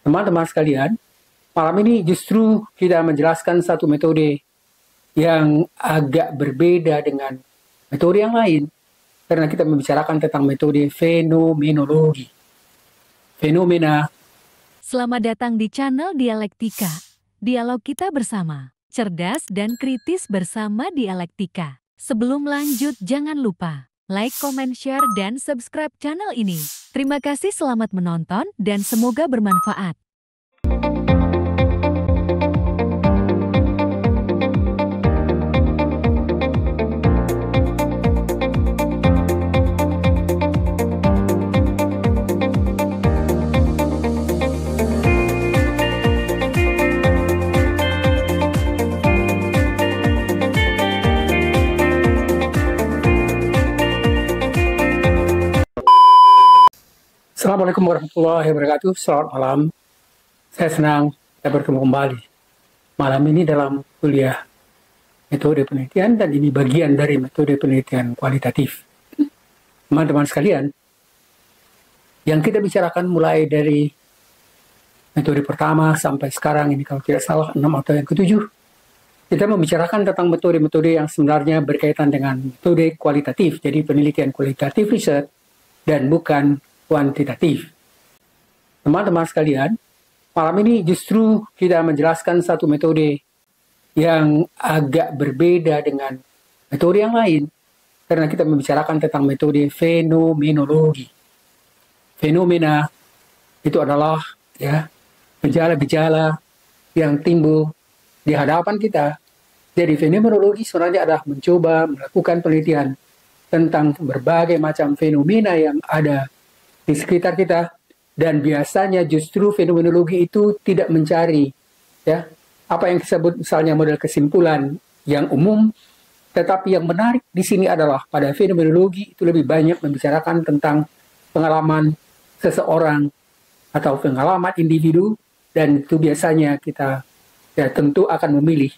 Teman-teman sekalian, malam ini justru kita menjelaskan satu metode yang agak berbeda dengan metode yang lain. Karena kita membicarakan tentang metode fenomenologi. Fenomena. Selamat datang di channel Dialektika. Dialog kita bersama, cerdas dan kritis bersama Dialektika. Sebelum lanjut, jangan lupa like, comment, share, dan subscribe channel ini. Terima kasih, selamat menonton, dan semoga bermanfaat. Assalamualaikum warahmatullahi wabarakatuh. Selamat malam. Saya senang kita bertemu kembali malam ini dalam kuliah metode penelitian, dan ini bagian dari metode penelitian kualitatif. Teman-teman sekalian, yang kita bicarakan mulai dari metode pertama sampai sekarang ini, kalau tidak salah 6 atau yang ketujuh, kita membicarakan tentang metode-metode yang sebenarnya berkaitan dengan metode kualitatif, jadi penelitian kualitatif research dan bukan kuantitatif. Teman-teman sekalian, malam ini justru kita menjelaskan satu metode yang agak berbeda dengan metode yang lain, karena kita membicarakan tentang metode fenomenologi. Fenomena itu adalah gejala-gejala yang timbul di hadapan kita. Jadi fenomenologi sebenarnya adalah mencoba melakukan penelitian tentang berbagai macam fenomena yang ada di sekitar kita, dan biasanya justru fenomenologi itu tidak mencari apa yang disebut misalnya model kesimpulan yang umum, tetapi yang menarik di sini adalah pada fenomenologi itu lebih banyak membicarakan tentang pengalaman seseorang atau pengalaman individu, dan itu biasanya kita tentu akan memilih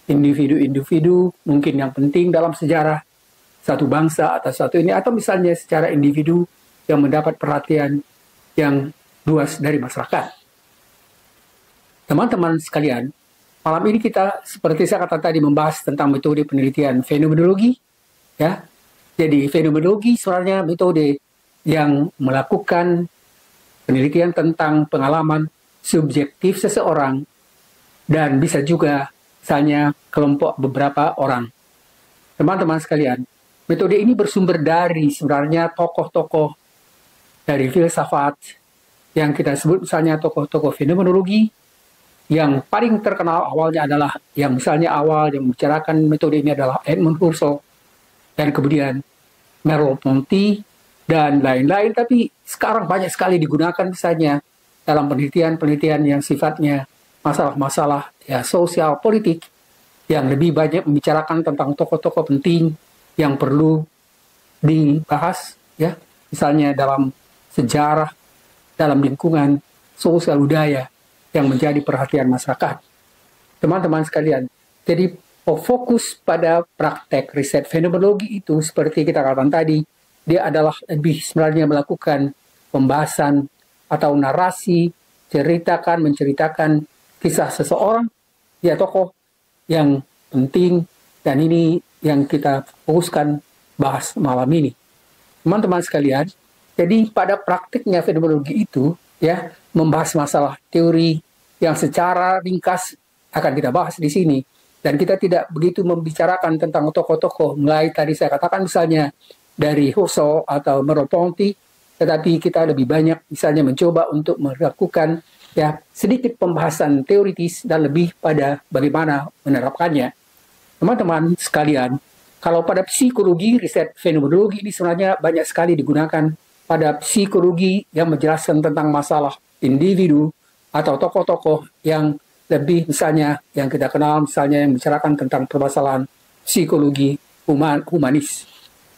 individu-individu mungkin yang penting dalam sejarah satu bangsa atau satu ini, atau misalnya secara individu yang mendapat perhatian yang luas dari masyarakat. Teman-teman sekalian, malam ini kita seperti saya katakan tadi membahas tentang metode penelitian fenomenologi. Jadi fenomenologi sebenarnya metode yang melakukan penelitian tentang pengalaman subjektif seseorang, dan bisa juga misalnya kelompok beberapa orang. Teman-teman sekalian, metode ini bersumber dari sebenarnya tokoh-tokoh dari filsafat yang kita sebut misalnya tokoh-tokoh fenomenologi. Yang paling terkenal awalnya adalah yang misalnya awal yang membicarakan metode ini adalah Edmund Husserl, dan kemudian Merleau-Ponty dan lain-lain. Tapi sekarang banyak sekali digunakan misalnya dalam penelitian-penelitian yang sifatnya masalah-masalah sosial politik, yang lebih banyak membicarakan tentang tokoh-tokoh penting yang perlu dibahas, misalnya dalam sejarah, dalam lingkungan sosial budaya yang menjadi perhatian masyarakat. Teman-teman sekalian, jadi fokus pada praktek riset fenomenologi itu seperti kita katakan tadi, dia adalah lebih sebenarnya melakukan pembahasan atau narasi, menceritakan kisah seseorang, tokoh yang penting, dan ini yang kita fokuskan bahas malam ini. Teman-teman sekalian, jadi pada praktiknya fenomenologi itu membahas masalah teori yang secara ringkas akan kita bahas di sini, dan kita tidak begitu membicarakan tentang tokoh-tokoh mulai tadi saya katakan misalnya dari Husserl atau Merleau-Ponty, tetapi kita lebih banyak misalnya mencoba untuk melakukan sedikit pembahasan teoritis dan lebih pada bagaimana menerapkannya. Teman-teman sekalian, kalau pada psikologi, riset fenomenologi ini sebenarnya banyak sekali digunakan pada psikologi yang menjelaskan tentang masalah individu atau tokoh-tokoh yang lebih misalnya yang kita kenal misalnya yang membicarakan tentang permasalahan psikologi humanis.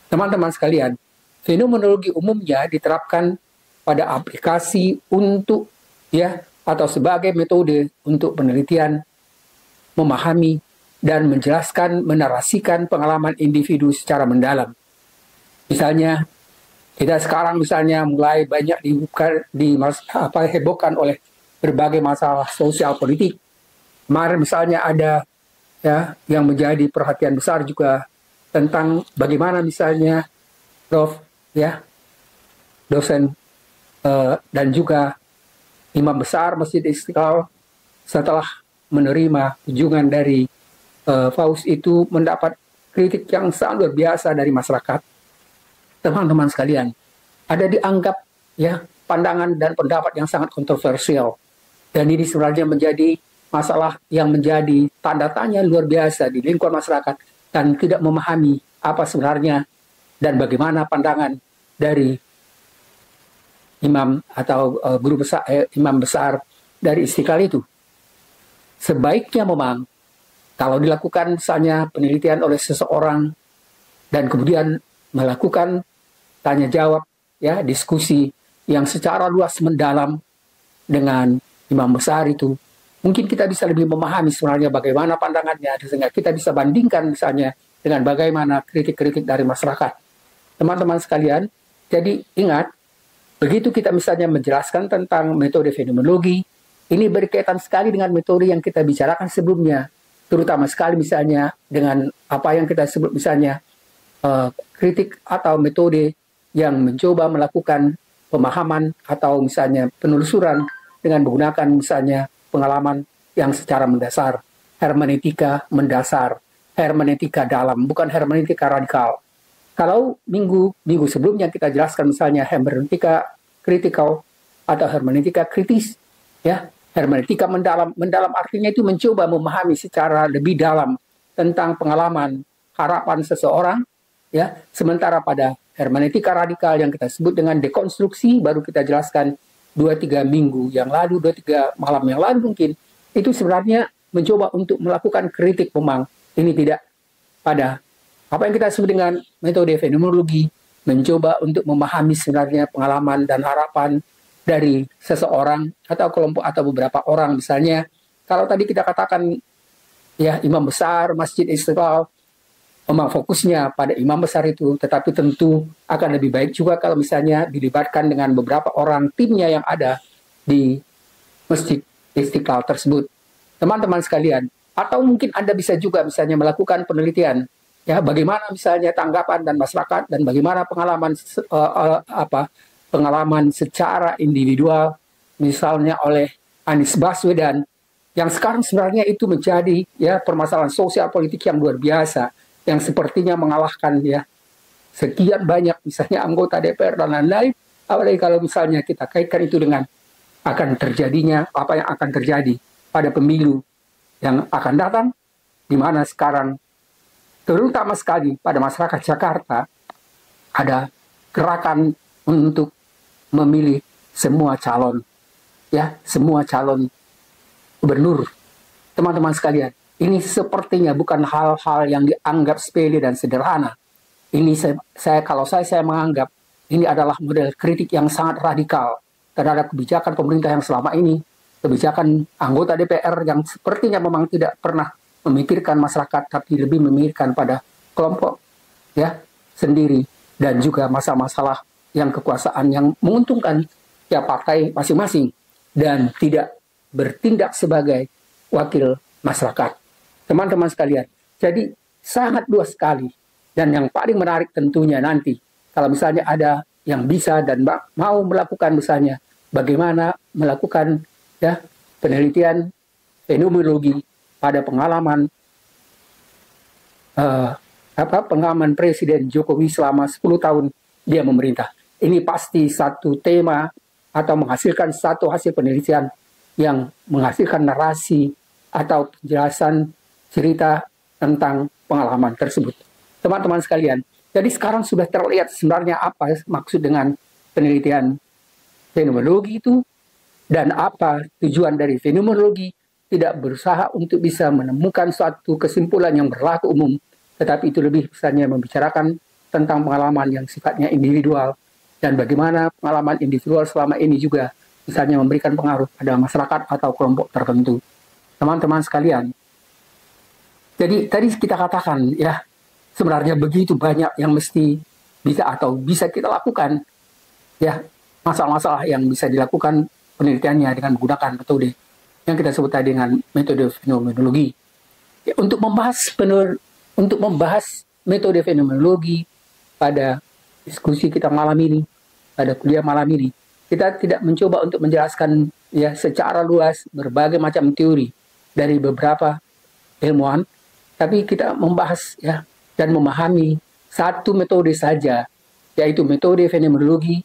Teman-teman sekalian, fenomenologi umumnya diterapkan pada aplikasi untuk atau sebagai metode untuk penelitian, memahami dan menjelaskan, menarasikan pengalaman individu secara mendalam. Misalnya kita sekarang misalnya mulai banyak dihebohkan oleh berbagai masalah sosial politik. Kemarin misalnya ada ya yang menjadi perhatian besar juga tentang bagaimana misalnya Prof ya dosen dan juga imam besar Masjid Istiqlal setelah menerima kunjungan dari Faus itu mendapat kritik yang sangat luar biasa dari masyarakat. Teman-teman sekalian, ada dianggap ya pandangan dan pendapat yang sangat kontroversial, dan ini sebenarnya menjadi masalah yang menjadi tanda tanya luar biasa di lingkungan masyarakat dan tidak memahami apa sebenarnya dan bagaimana pandangan dari imam atau guru besar imam besar dari Istiqlal itu. Sebaiknya memang kalau dilakukan misalnya penelitian oleh seseorang dan kemudian melakukan tanya jawab ya diskusi yang secara luas mendalam dengan imam besar itu, mungkin kita bisa lebih memahami sebenarnya bagaimana pandangannya sehingga kita bisa bandingkan misalnya dengan bagaimana kritik-kritik dari masyarakat. Teman-teman sekalian, jadi ingat, begitu kita misalnya menjelaskan tentang metode fenomenologi, ini berkaitan sekali dengan metode yang kita bicarakan sebelumnya, terutama sekali misalnya dengan apa yang kita sebut misalnya kritik atau metode yang mencoba melakukan pemahaman atau misalnya penelusuran dengan menggunakan misalnya pengalaman yang secara mendasar, hermeneutika mendasar, hermeneutika dalam, bukan hermeneutika radikal. Kalau minggu sebelumnya kita jelaskan misalnya hermeneutika kritikal atau hermeneutika kritis, ya hermeneutika mendalam artinya itu mencoba memahami secara lebih dalam tentang pengalaman, harapan seseorang, ya. Sementara pada hermeneutika radikal yang kita sebut dengan dekonstruksi baru kita jelaskan 2-3 minggu yang lalu, 2-3 malam yang lalu mungkin, itu sebenarnya mencoba untuk melakukan kritik memang ini tidak pada apa yang kita sebut dengan metode fenomenologi, mencoba untuk memahami sebenarnya pengalaman dan harapan dari seseorang atau kelompok atau beberapa orang. Misalnya, kalau tadi kita katakan ya imam besar Masjid Istiqlal, memang fokusnya pada imam besar itu, tetapi tentu akan lebih baik juga kalau misalnya dilibatkan dengan beberapa orang timnya yang ada di Masjid Istiqlal tersebut. Teman-teman sekalian, atau mungkin Anda bisa juga misalnya melakukan penelitian ya bagaimana misalnya tanggapan dan masyarakat dan bagaimana pengalaman pengalaman secara individual misalnya oleh Anies Baswedan yang sekarang sebenarnya itu menjadi ya permasalahan sosial politik yang luar biasa yang sepertinya mengalahkan ya sekian banyak misalnya anggota DPR dan lain-lain, apalagi kalau misalnya kita kaitkan itu dengan akan terjadinya apa yang akan terjadi pada pemilu yang akan datang, di mana sekarang terutama sekali pada masyarakat Jakarta ada gerakan untuk memilih semua calon ya, semua calon gubernur. Teman-teman sekalian, ini sepertinya bukan hal-hal yang dianggap sepele dan sederhana. Ini kalau saya menganggap ini adalah model kritik yang sangat radikal terhadap kebijakan pemerintah yang selama ini, kebijakan anggota DPR yang sepertinya memang tidak pernah memikirkan masyarakat tapi lebih memikirkan pada kelompok ya sendiri dan juga masalah-masalah yang kekuasaan yang menguntungkan ya partai masing-masing dan tidak bertindak sebagai wakil masyarakat. Teman-teman sekalian, jadi sangat luas sekali dan yang paling menarik tentunya nanti kalau misalnya ada yang bisa dan mau melakukan misalnya bagaimana melakukan ya penelitian fenomenologi pada pengalaman pengalaman Presiden Jokowi selama 10 tahun dia memerintah. Ini pasti satu tema atau menghasilkan satu hasil penelitian yang menghasilkan narasi atau penjelasan cerita tentang pengalaman tersebut. Teman-teman sekalian, jadi sekarang sudah terlihat sebenarnya apa maksud dengan penelitian fenomenologi itu dan apa tujuan dari fenomenologi. Tidak berusaha untuk bisa menemukan suatu kesimpulan yang berlaku umum, tetapi itu lebih misalnya membicarakan tentang pengalaman yang sifatnya individual dan bagaimana pengalaman individual selama ini juga misalnya memberikan pengaruh pada masyarakat atau kelompok tertentu. Teman-teman sekalian, jadi tadi kita katakan ya sebenarnya begitu banyak yang mesti bisa atau bisa kita lakukan ya masalah-masalah yang bisa dilakukan penelitiannya dengan menggunakan metode yang kita sebut tadi dengan metode fenomenologi. Ya, untuk membahas metode fenomenologi pada diskusi kita malam ini, pada kuliah malam ini, kita tidak mencoba untuk menjelaskan ya secara luas berbagai macam teori dari beberapa ilmuwan, tapi kita membahas ya dan memahami satu metode saja, yaitu metode fenomenologi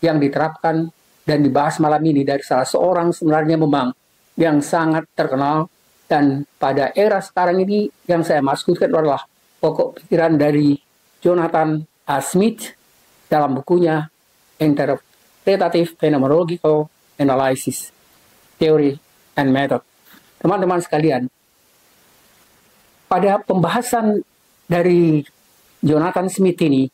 yang diterapkan dan dibahas malam ini dari salah seorang sebenarnya memang yang sangat terkenal, dan pada era sekarang ini yang saya maksudkan adalah pokok pikiran dari Jonathan A. Smith dalam bukunya Interpretative Phenomenological Analysis, Theory and Method. Teman-teman sekalian, pada pembahasan dari Jonathan Smith ini,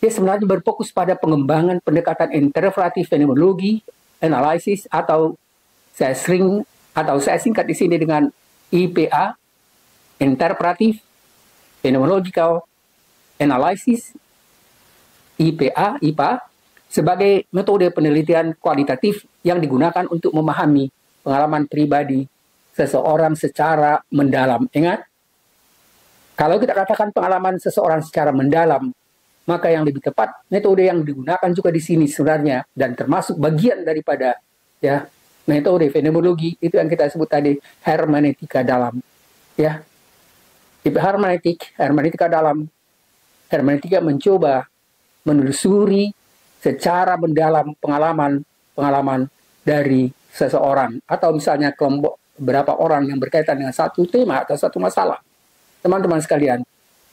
dia sebenarnya berfokus pada pengembangan pendekatan interpretatif fenomenologi, analisis, atau saya singkat di sini dengan IPA, Interpretive Phenomenological Analysis, IPA, sebagai metode penelitian kualitatif yang digunakan untuk memahami pengalaman pribadi seseorang secara mendalam. Ingat, kalau kita katakan pengalaman seseorang secara mendalam, maka yang lebih tepat metode yang digunakan juga di sini sebenarnya, dan termasuk bagian daripada ya metode fenomenologi itu yang kita sebut tadi hermeneutika dalam. Ya, hermeneutika dalam. Hermeneutika mencoba menelusuri secara mendalam pengalaman dari seseorang, atau misalnya kelompok beberapa orang yang berkaitan dengan satu tema atau satu masalah. Teman-teman sekalian,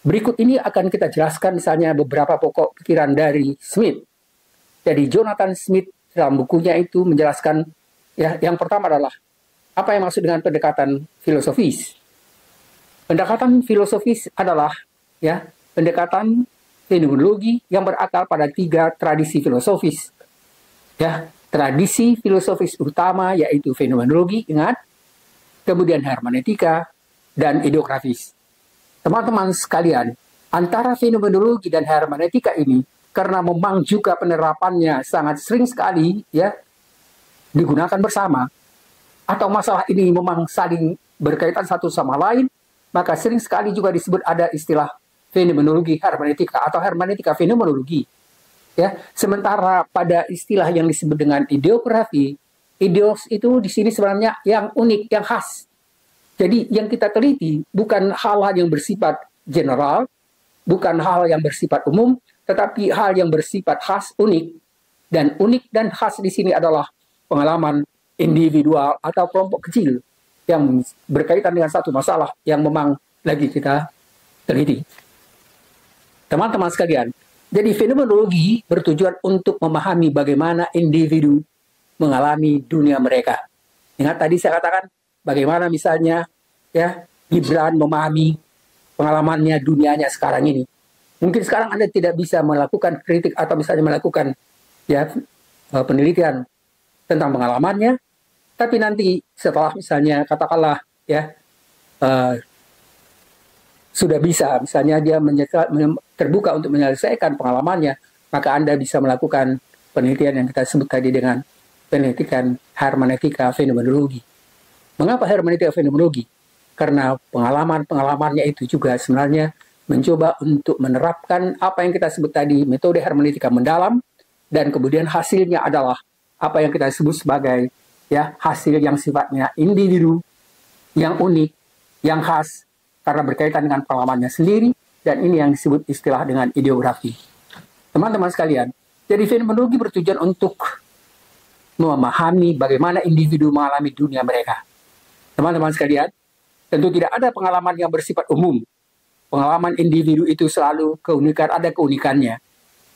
berikut ini akan kita jelaskan misalnya beberapa pokok pikiran dari Smith. Jadi Jonathan Smith dalam bukunya itu menjelaskan ya, yang pertama adalah apa yang maksud dengan pendekatan filosofis. Pendekatan filosofis adalah ya pendekatan fenomenologi yang berakar pada 3 tradisi filosofis. Ya, tradisi filosofis utama yaitu fenomenologi, ingat, kemudian hermeneutika dan ideografis. Teman-teman sekalian, antara fenomenologi dan hermeneutika ini karena memang juga penerapannya sangat sering sekali ya digunakan bersama, atau masalah ini memang saling berkaitan satu sama lain, maka sering sekali juga disebut ada istilah fenomenologi hermeneutika atau hermeneutika fenomenologi. Ya, sementara pada istilah yang disebut dengan ideografi, ideos itu di sini sebenarnya yang unik, yang khas. Jadi yang kita teliti bukan hal-hal yang bersifat general, bukan hal yang bersifat umum, tetapi hal yang bersifat khas, unik. Dan unik dan khas di sini adalah pengalaman individual atau kelompok kecil yang berkaitan dengan satu masalah yang memang lagi kita teliti. Teman-teman sekalian, jadi fenomenologi bertujuan untuk memahami bagaimana individu mengalami dunia mereka. Ingat tadi saya katakan bagaimana misalnya ya Gibran memahami pengalamannya dunianya sekarang ini. Mungkin sekarang Anda tidak bisa melakukan kritik atau misalnya melakukan ya penelitian tentang pengalamannya, tapi nanti setelah misalnya katakanlah ya sudah bisa misalnya dia terbuka untuk menyelesaikan pengalamannya, maka Anda bisa melakukan penelitian yang kita sebut tadi dengan penelitian hermeneutika fenomenologi. Mengapa hermeneutika fenomenologi? Karena pengalamannya itu juga sebenarnya mencoba untuk menerapkan apa yang kita sebut tadi metode hermeneutika mendalam, dan kemudian hasilnya adalah apa yang kita sebut sebagai ya hasil yang sifatnya individu, yang unik, yang khas karena berkaitan dengan pengalamannya sendiri, dan ini yang disebut istilah dengan ideografi. Teman-teman sekalian, jadi fenomenologi bertujuan untuk memahami bagaimana individu mengalami dunia mereka. Teman-teman sekalian, tentu tidak ada pengalaman yang bersifat umum. Pengalaman individu itu selalu ada keunikannya.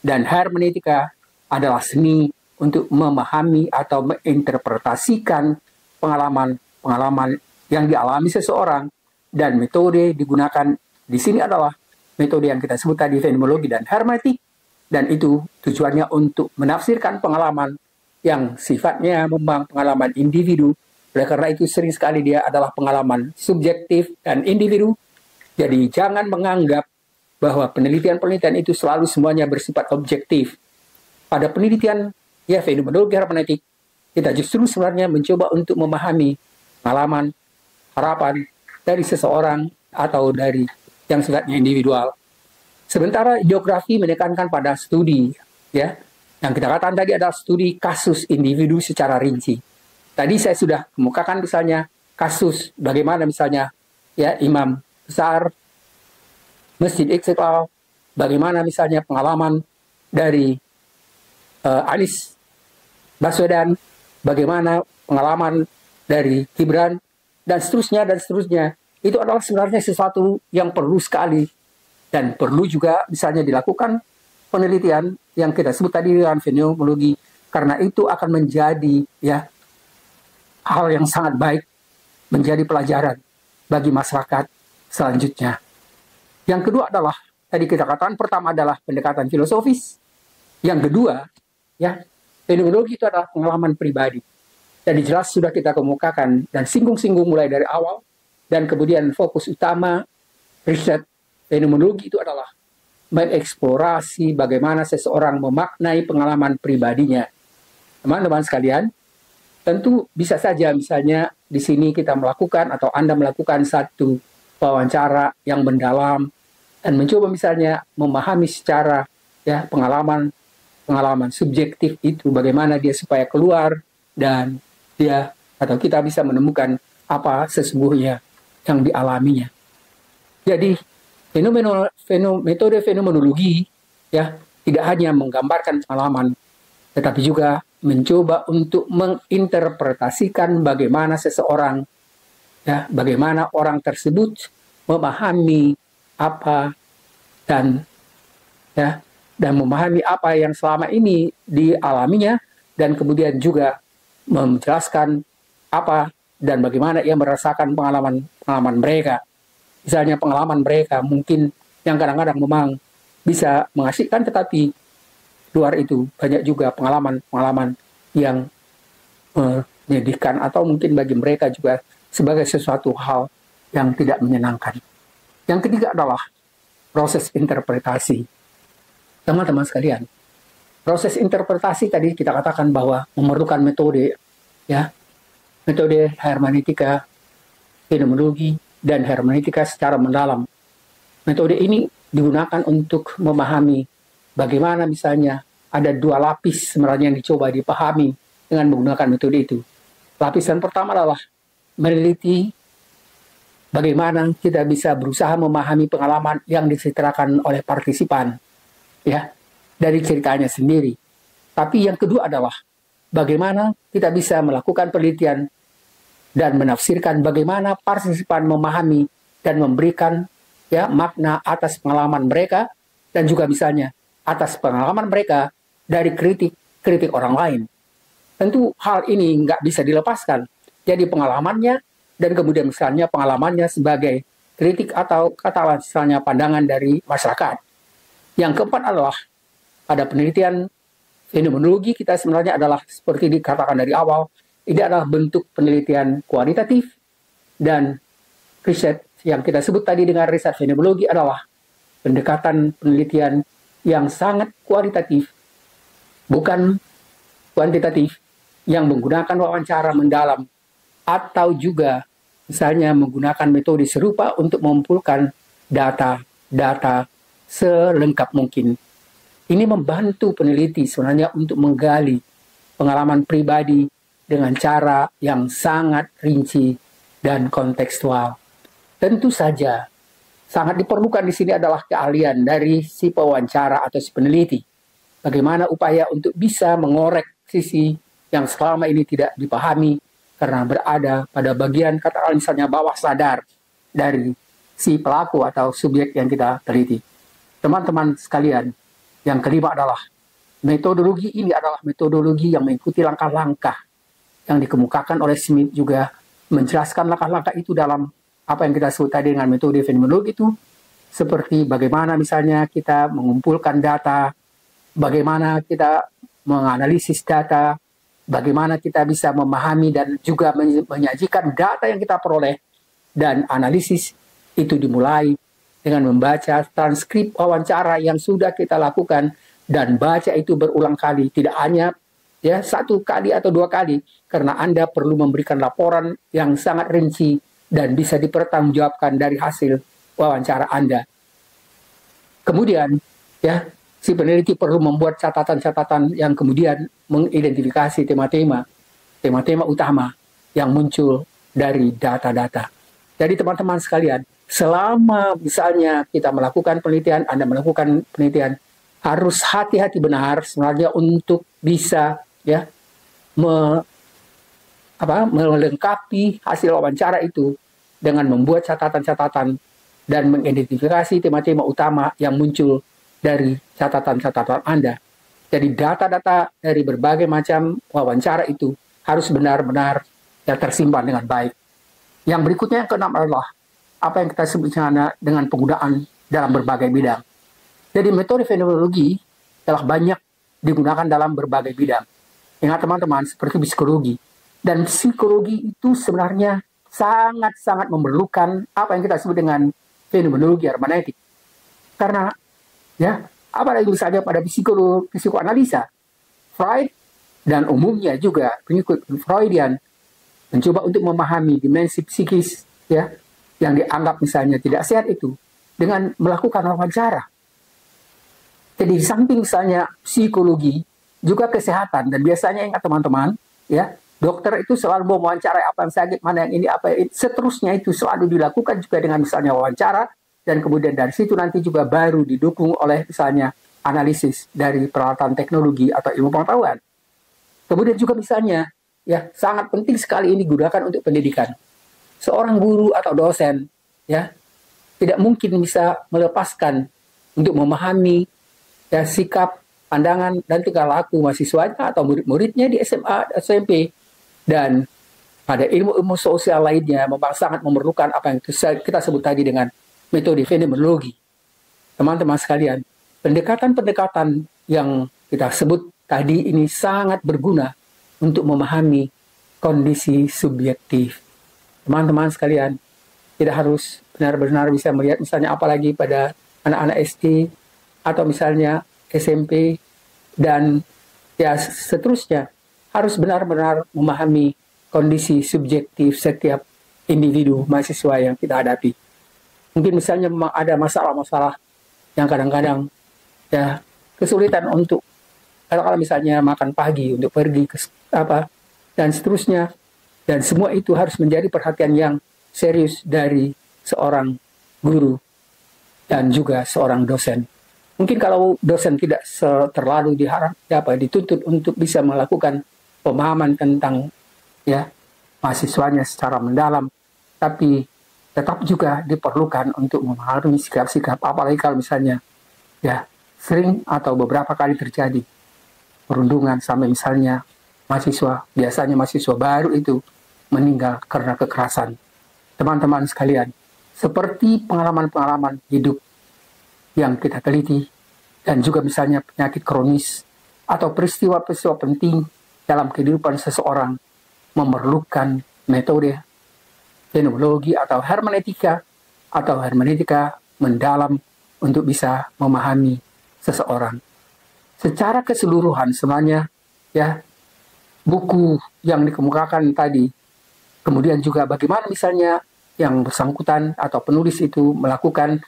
Dan hermeneutika adalah seni untuk memahami atau menginterpretasikan pengalaman yang dialami seseorang, dan metode digunakan di sini adalah metode yang kita sebut tadi fenomenologi dan hermeneutik, dan itu tujuannya untuk menafsirkan pengalaman yang sifatnya memang pengalaman individu. Oleh karena itu sering sekali dia adalah pengalaman subjektif dan individu. Jadi jangan menganggap bahwa penelitian-penelitian itu selalu semuanya bersifat objektif. Pada penelitian ya fenomenologi hermeneutik, kita justru sebenarnya mencoba untuk memahami pengalaman, harapan dari seseorang atau dari yang sifatnya individual. Sementara geografi menekankan pada studi, ya. Yang kita katakan tadi adalah studi kasus individu secara rinci. Tadi saya sudah kemukakan misalnya kasus bagaimana misalnya ya imam besar Masjid Istiqlal, bagaimana misalnya pengalaman dari Anies Baswedan, bagaimana pengalaman dari Gibran, dan seterusnya, dan seterusnya. Itu adalah sebenarnya sesuatu yang perlu sekali dan perlu juga misalnya dilakukan penelitian yang kita sebut tadi dengan fenomenologi, karena itu akan menjadi ya hal yang sangat baik, menjadi pelajaran bagi masyarakat selanjutnya. Yang kedua adalah, tadi kita katakan pertama adalah pendekatan filosofis, yang kedua ya fenomenologi itu adalah pengalaman pribadi. Jadi jelas sudah kita kemukakan dan singgung-singgung mulai dari awal, dan kemudian fokus utama riset fenomenologi itu adalah mengeksplorasi bagaimana seseorang memaknai pengalaman pribadinya. Teman-teman sekalian, tentu bisa saja misalnya di sini kita melakukan atau Anda melakukan satu wawancara yang mendalam dan mencoba misalnya memahami secara ya pengalaman subjektif itu, bagaimana dia supaya keluar dan dia atau kita bisa menemukan apa sesungguhnya yang dialaminya. Jadi metode fenomenologi ya tidak hanya menggambarkan pengalaman, tetapi juga mencoba untuk menginterpretasikan bagaimana seseorang ya bagaimana orang tersebut memahami apa dan memahami apa yang selama ini dialaminya, dan kemudian juga menjelaskan apa dan bagaimana ia merasakan pengalaman mereka. Misalnya pengalaman mereka mungkin yang kadang-kadang memang bisa mengasihkan, tetapi luar itu banyak juga pengalaman-pengalaman yang menyedihkan atau mungkin bagi mereka juga sebagai sesuatu hal yang tidak menyenangkan. Yang ketiga adalah proses interpretasi. Teman-teman sekalian, proses interpretasi tadi kita katakan bahwa memerlukan metode, ya, metode hermeneutika, fenomenologi, dan hermeneutika secara mendalam. Metode ini digunakan untuk memahami bagaimana misalnya ada dua lapis sebenarnya yang dicoba dipahami dengan menggunakan metode itu. Lapisan pertama adalah meneliti bagaimana kita bisa berusaha memahami pengalaman yang diceritakan oleh partisipan, ya, dari ceritanya sendiri. Tapi yang kedua adalah bagaimana kita bisa melakukan penelitian dan menafsirkan bagaimana partisipan memahami dan memberikan ya makna atas pengalaman mereka, dan juga misalnya atas pengalaman mereka dari kritik orang lain. Tentu hal ini nggak bisa dilepaskan. Jadi pengalamannya dan kemudian misalnya pengalamannya sebagai kritik atau katakanlah misalnya pandangan dari masyarakat. Yang keempat adalah pada penelitian fenomenologi kita sebenarnya adalah seperti dikatakan dari awal, ini adalah bentuk penelitian kualitatif, dan riset yang kita sebut tadi dengan riset fenomenologi adalah pendekatan penelitian yang sangat kualitatif, bukan kuantitatif, yang menggunakan wawancara mendalam atau juga misalnya menggunakan metode serupa untuk mengumpulkan data selengkap mungkin. Ini membantu peneliti sebenarnya untuk menggali pengalaman pribadi dengan cara yang sangat rinci dan kontekstual. Tentu saja sangat diperlukan di sini adalah keahlian dari si pewawancara atau si peneliti. Bagaimana upaya untuk bisa mengorek sisi yang selama ini tidak dipahami karena berada pada bagian katakanlah misalnya bawah sadar dari si pelaku atau subjek yang kita teliti. Teman-teman sekalian, yang kelima adalah metodologi ini adalah metodologi yang mengikuti langkah-langkah yang dikemukakan oleh Smith, juga menjelaskan langkah-langkah itu dalam apa yang kita sebut tadi dengan metode fenomenologi itu, seperti bagaimana misalnya kita mengumpulkan data, bagaimana kita menganalisis data, bagaimana kita bisa memahami dan juga menyajikan data yang kita peroleh, dan analisis itu dimulai dengan membaca transkrip wawancara yang sudah kita lakukan dan baca itu berulang kali, tidak hanya ya 1 kali atau 2 kali, karena Anda perlu memberikan laporan yang sangat rinci dan bisa dipertanggungjawabkan dari hasil wawancara Anda. Kemudian, ya, si peneliti perlu membuat catatan-catatan yang kemudian mengidentifikasi tema-tema utama yang muncul dari data-data. Jadi teman-teman sekalian, selama misalnya kita melakukan penelitian, Anda melakukan penelitian, harus hati-hati benar sebenarnya untuk bisa ya melengkapi hasil wawancara itu dengan membuat catatan-catatan dan mengidentifikasi tema-tema utama yang muncul dari catatan-catatan Anda. Jadi data-data dari berbagai macam wawancara itu harus benar-benar yang tersimpan dengan baik. Yang berikutnya yang keenam adalah apa yang kita sebut dengan penggunaan dalam berbagai bidang. Jadi metode fenomenologi telah banyak digunakan dalam berbagai bidang. Ingat teman-teman, seperti psikologi. Dan psikologi itu sebenarnya sangat-sangat memerlukan apa yang kita sebut dengan fenomenologi hermeneutik. Karena ya, apalagi misalnya pada psikoanalisa, Freud dan umumnya juga pengikut Freudian mencoba untuk memahami dimensi psikis ya yang dianggap misalnya tidak sehat itu dengan melakukan wawancara. Jadi di samping misalnya psikologi juga kesehatan, dan biasanya ingat teman-teman ya, dokter itu selalu mewawancarai apa yang sakit, mana yang ini, apa yang seterusnya itu selalu dilakukan juga dengan misalnya wawancara, dan kemudian dari situ nanti juga baru didukung oleh misalnya analisis dari peralatan teknologi atau ilmu pengetahuan. Kemudian juga misalnya ya sangat penting sekali ini digunakan untuk pendidikan. Seorang guru atau dosen ya tidak mungkin bisa melepaskan untuk memahami ya sikap, pandangan dan tingkah laku mahasiswanya atau murid-muridnya di SMA, SMP, dan pada ilmu-ilmu sosial lainnya memang sangat memerlukan apa yang kita sebut tadi dengan metode fenomenologi. Teman-teman sekalian, pendekatan-pendekatan yang kita sebut tadi ini sangat berguna untuk memahami kondisi subjektif. Teman-teman sekalian, tidak harus benar-benar bisa melihat misalnya apalagi pada anak-anak SD atau misalnya SMP dan ya seterusnya, harus benar-benar memahami kondisi subjektif setiap individu mahasiswa yang kita hadapi. Mungkin misalnya memang ada masalah-masalah yang kadang-kadang ya kesulitan untuk kalau misalnya makan pagi untuk pergi ke dan seterusnya, dan semua itu harus menjadi perhatian yang serius dari seorang guru dan juga seorang dosen. Mungkin kalau dosen tidak terlalu dituntut untuk bisa melakukan pemahaman tentang ya mahasiswanya secara mendalam, tapi tetap juga diperlukan untuk memahami sikap-sikap, apalagi kalau misalnya ya sering atau beberapa kali terjadi perundungan sampai misalnya biasanya mahasiswa baru itu meninggal karena kekerasan. Teman-teman sekalian, seperti pengalaman-pengalaman hidup yang kita teliti dan juga misalnya penyakit kronis atau peristiwa-peristiwa penting dalam kehidupan seseorang memerlukan metode fenomenologi atau hermeneutika mendalam untuk bisa memahami seseorang. Secara keseluruhan sebenarnya ya buku yang dikemukakan tadi, kemudian juga bagaimana misalnya yang bersangkutan atau penulis itu melakukan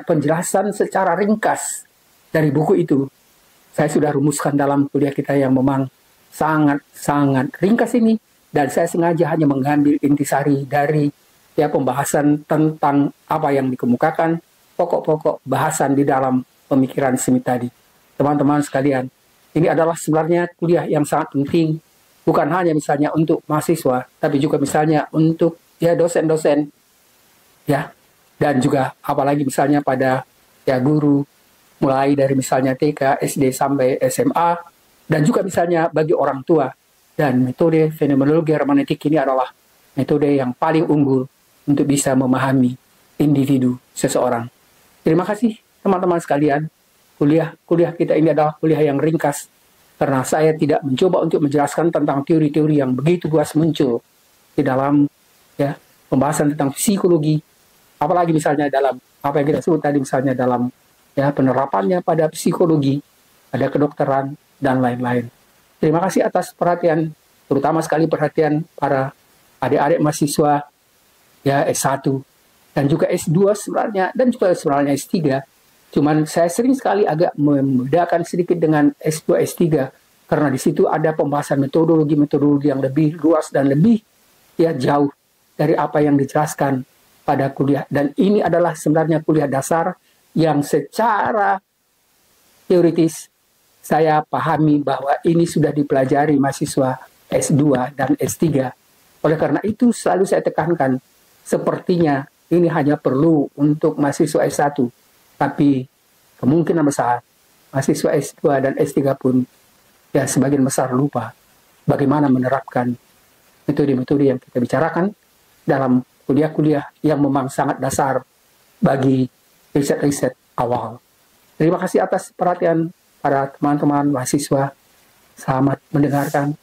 penjelasan secara ringkas dari buku itu. Saya sudah rumuskan dalam kuliah kita yang memang sangat-sangat ringkas ini, dan saya sengaja hanya mengambil intisari dari ya pembahasan tentang apa yang dikemukakan, pokok-pokok bahasan di dalam pemikiran Smith tadi. Teman-teman sekalian, ini adalah sebenarnya kuliah yang sangat penting, bukan hanya misalnya untuk mahasiswa, tapi juga misalnya untuk ya dosen-dosen, ya, dan juga apalagi misalnya pada ya guru, mulai dari misalnya TK, SD sampai SMA, dan juga misalnya bagi orang tua. Dan metode fenomenologi hermeneutik ini adalah metode yang paling unggul untuk bisa memahami individu seseorang. Terima kasih teman-teman sekalian. Kuliah kita ini adalah kuliah yang ringkas, karena saya tidak mencoba untuk menjelaskan tentang teori-teori yang begitu luas muncul di dalam ya pembahasan tentang psikologi, apalagi misalnya dalam apa yang kita sebut tadi misalnya dalam ya penerapannya pada psikologi, pada kedokteran dan lain-lain. Terima kasih atas perhatian, terutama sekali perhatian para adik-adik mahasiswa ya S1 dan juga S2 sebenarnya, dan juga sebenarnya S3. Cuman saya sering sekali agak membedakan sedikit dengan S2, S3 karena di situ ada pembahasan metodologi yang lebih luas dan lebih ya jauh dari apa yang dijelaskan pada kuliah. Dan ini adalah sebenarnya kuliah dasar yang secara teoritis saya pahami bahwa ini sudah dipelajari mahasiswa S2 dan S3. Oleh karena itu selalu saya tekankan, sepertinya ini hanya perlu untuk mahasiswa S1, tapi kemungkinan besar mahasiswa S2 dan S3 pun ya sebagian besar lupa bagaimana menerapkan metode-metode yang kita bicarakan dalam kuliah-kuliah yang memang sangat dasar bagi riset-riset awal. Terima kasih atas perhatian para teman-teman mahasiswa. Selamat mendengarkan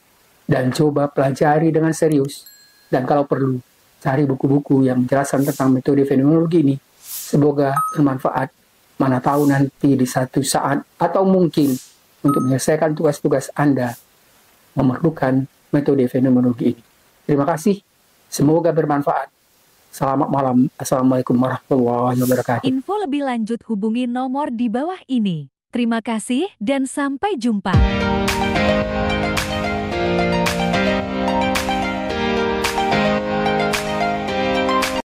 dan coba pelajari dengan serius. Dan kalau perlu, cari buku-buku yang menjelaskan tentang metode fenomenologi ini. Semoga bermanfaat. Mana tahu nanti di satu saat atau mungkin untuk menyelesaikan tugas-tugas Anda memerlukan metode fenomenologi ini. Terima kasih. Semoga bermanfaat. Selamat malam. Assalamualaikum warahmatullahi wabarakatuh. Info lebih lanjut hubungi nomor di bawah ini. Terima kasih dan sampai jumpa.